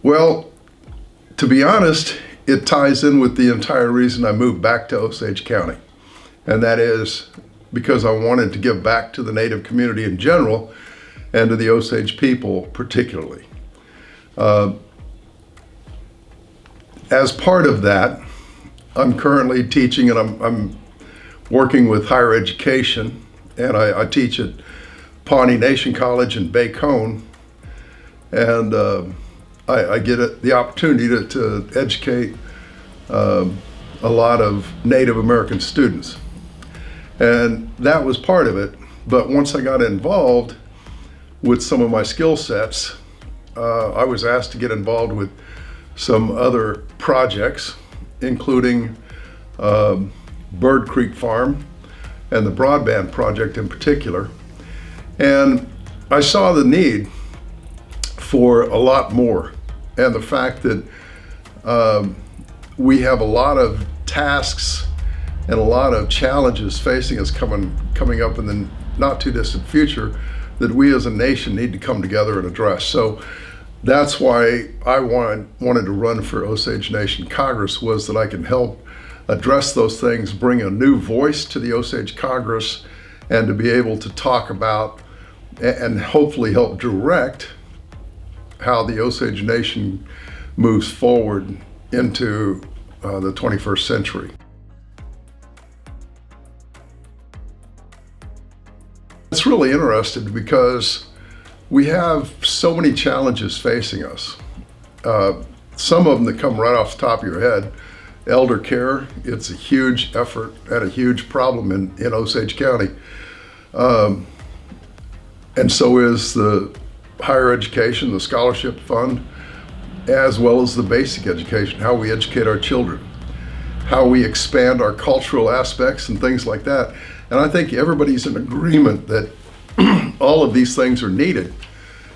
Well, to be honest, it ties in with the entire reason I moved back to Osage County. And that is because I wanted to give back to the Native community in general and to the Osage people particularly. As part of that, I'm currently teaching, and I'm working with higher education, and I teach at Pawnee Nation College in Bacone, and I get the opportunity to educate a lot of Native American students. And that was part of it. But once I got involved with some of my skill sets, I was asked to get involved with some other projects, including Bird Creek Farm and the broadband project in particular. And I saw the need for a lot more, and the fact that we have a lot of tasks and a lot of challenges facing us coming up in the not too distant future that we as a nation need to come together and address. So that's why I wanted to run for Osage Nation Congress, was that I can help address those things, bring a new voice to the Osage Congress, and to be able to talk about and hopefully help direct how the Osage Nation moves forward into the 21st century. It's really interesting because we have so many challenges facing us. Some of them that come right off the top of your head. Elder care, it's a huge effort and a huge problem in Osage County. And so is the higher education, the scholarship fund, as well as the basic education, how we educate our children, how we expand our cultural aspects and things like that. And I think everybody's in agreement that all of these things are needed,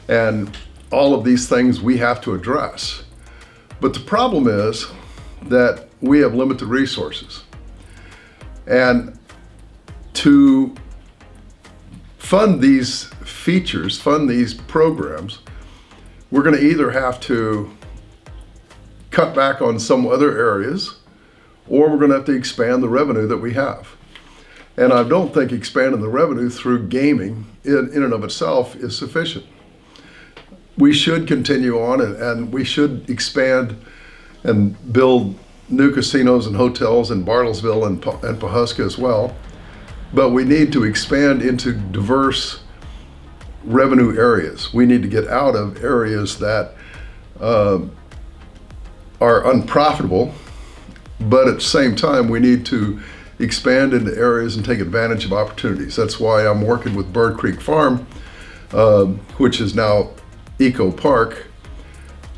and all of these things we have to address. But the problem is that we have limited resources. And to fund these features, fund these programs, we're going to either have to cut back on some other areas, or we're going to have to expand the revenue that we have. And I don't think expanding the revenue through gaming in and of itself is sufficient. We should continue on and we should expand and build new casinos and hotels in Bartlesville and Pawhuska as well. But we need to expand into diverse revenue areas. We need to get out of areas that are unprofitable, but at the same time, we need to expand into areas and take advantage of opportunities. That's why I'm working with Bird Creek Farm, which is now Eco Park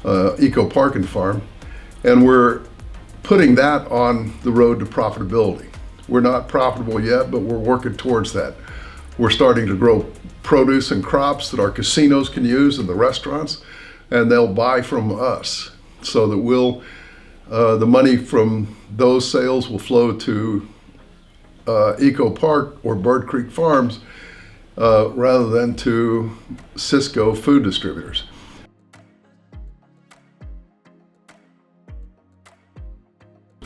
and Farm, and we're putting that on the road to profitability. We're not profitable yet, but we're working towards that. We're starting to grow produce and crops that our casinos can use and the restaurants, and they'll buy from us, so that the money from those sales will flow to Eco Park or Bird Creek Farms rather than to Cisco food distributors.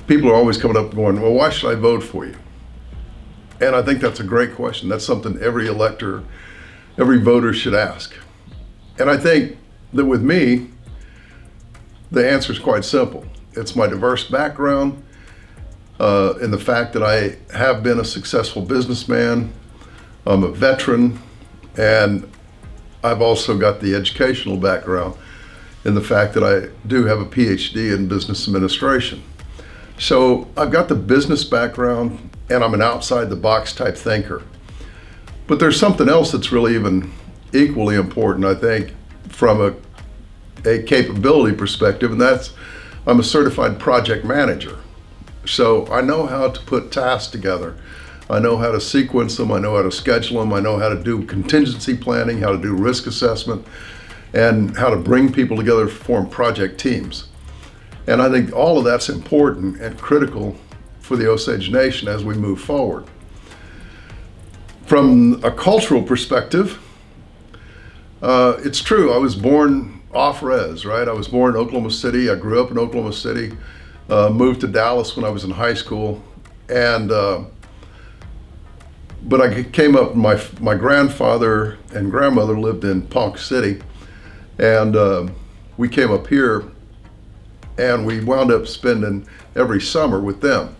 People are always coming up going, well, why should I vote for you? And I think that's a great question. That's something every elector, every voter should ask. And I think that with me, the answer is quite simple. It's my diverse background, in the fact that I have been a successful businessman, I'm a veteran, and I've also got the educational background in the fact that I do have a PhD in business administration. So I've got the business background, and I'm an outside the box type thinker. But there's something else that's really even equally important, I think, from a capability perspective, and that's I'm a certified project manager. So I know how to put tasks together. I know how to sequence them. I know how to schedule them. I know how to do contingency planning, how to do risk assessment, and how to bring people together to form project teams. And I think all of that's important and critical for the Osage Nation as we move forward. From a cultural perspective, it's true, I was born off res, right? I was born in Oklahoma City. I grew up in Oklahoma City. Moved to Dallas when I was in high school, and but I came up. My grandfather and grandmother lived in Ponca City, and we came up here, and we wound up spending every summer with them.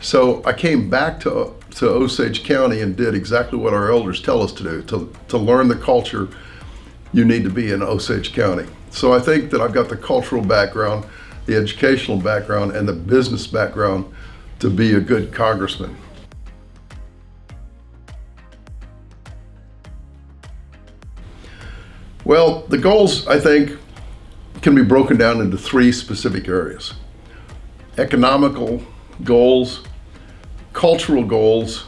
So I came back to Osage County and did exactly what our elders tell us to do, to learn the culture you need to be in Osage County. So I think that I've got the cultural background, the educational background, and the business background to be a good congressman. Well, the goals, I think, can be broken down into three specific areas: economical goals, cultural goals,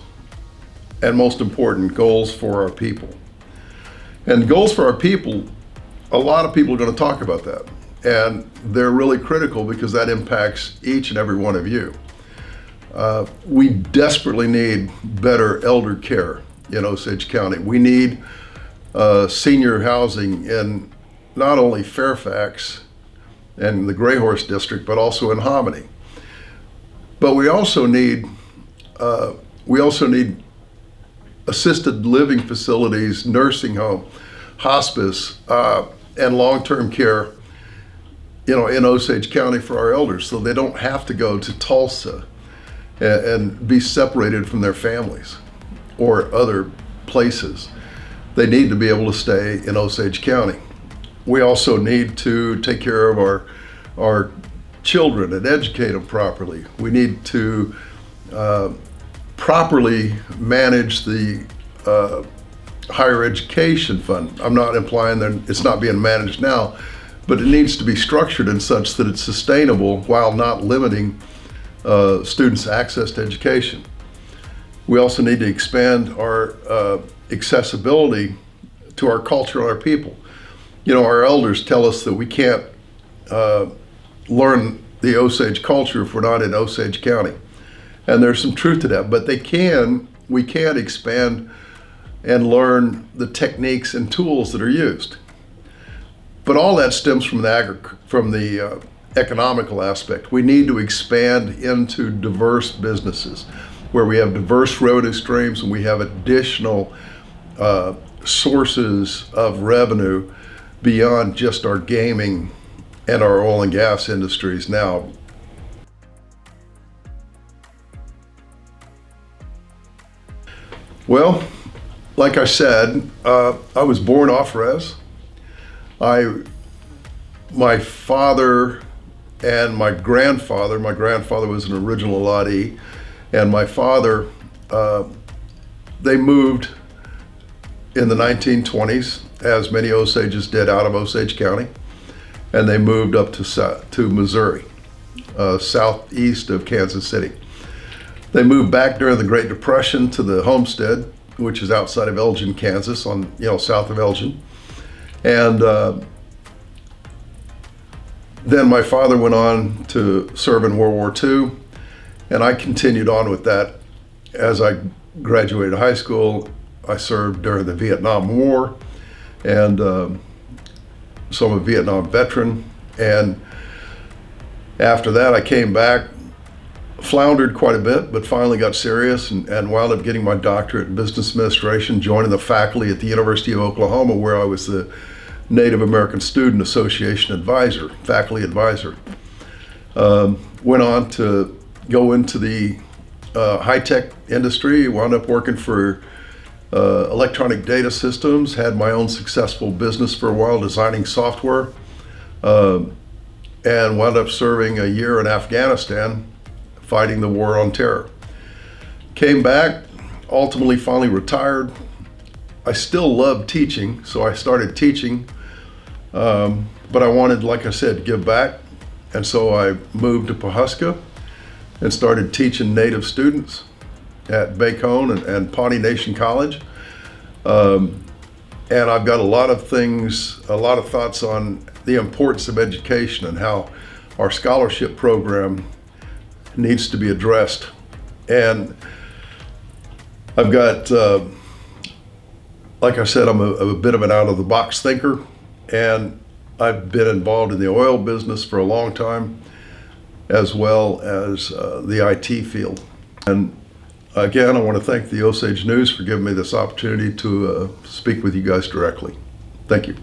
and most important, goals for our people. And goals for our people, a lot of people are going to talk about that. And they're really critical because that impacts each and every one of you. We desperately need better elder care in Osage County. We need senior housing in not only Fairfax and the Gray Horse District, but also in Hominy. But we also need assisted living facilities, nursing home, hospice, and long-term care, in Osage County for our elders, so they don't have to go to Tulsa and be separated from their families or other places. They need to be able to stay in Osage County. We also need to take care of our children and educate them properly. We need to properly manage the higher education fund. I'm not implying that it's not being managed now, but it needs to be structured in such that it's sustainable while not limiting students' access to education. We also need to expand our accessibility to our culture and our people. Our elders tell us that we can't learn the Osage culture if we're not in Osage County. And there's some truth to that, but we can expand and learn the techniques and tools that are used. But all that stems from the economical aspect. We need to expand into diverse businesses where we have diverse revenue streams and we have additional sources of revenue beyond just our gaming and our oil and gas industries now. Well, like I said, I was born off res. My father and my grandfather was an original Aladi, and my father, they moved in the 1920s, as many Osages did, out of Osage County, and they moved up to Missouri, southeast of Kansas City. They moved back during the Great Depression to the homestead, which is outside of Elgin, Kansas, south of Elgin. And then my father went on to serve in World War II, and I continued on with that. As I graduated high school, I served during the Vietnam War, and so I'm a Vietnam veteran. And after that, I came back, floundered quite a bit, but finally got serious and wound up getting my doctorate in business administration, joining the faculty at the University of Oklahoma, where I was the Native American Student Association advisor, faculty advisor. Went on to go into the high-tech industry, wound up working for electronic data systems, had my own successful business for a while designing software, and wound up serving a year in Afghanistan fighting the war on terror. Came back, ultimately finally retired. I still loved teaching, so I started teaching, but I wanted, like I said, to give back, and so I moved to Pawhuska and started teaching Native students at Bacone and Pawnee Nation College. And I've got a lot of thoughts on the importance of education and how our scholarship program needs to be addressed. And I've got, like I said, I'm a bit of an out-of-the-box thinker, and I've been involved in the oil business for a long time, as well as the IT field. And again, I want to thank the Osage News for giving me this opportunity to speak with you guys directly. Thank you.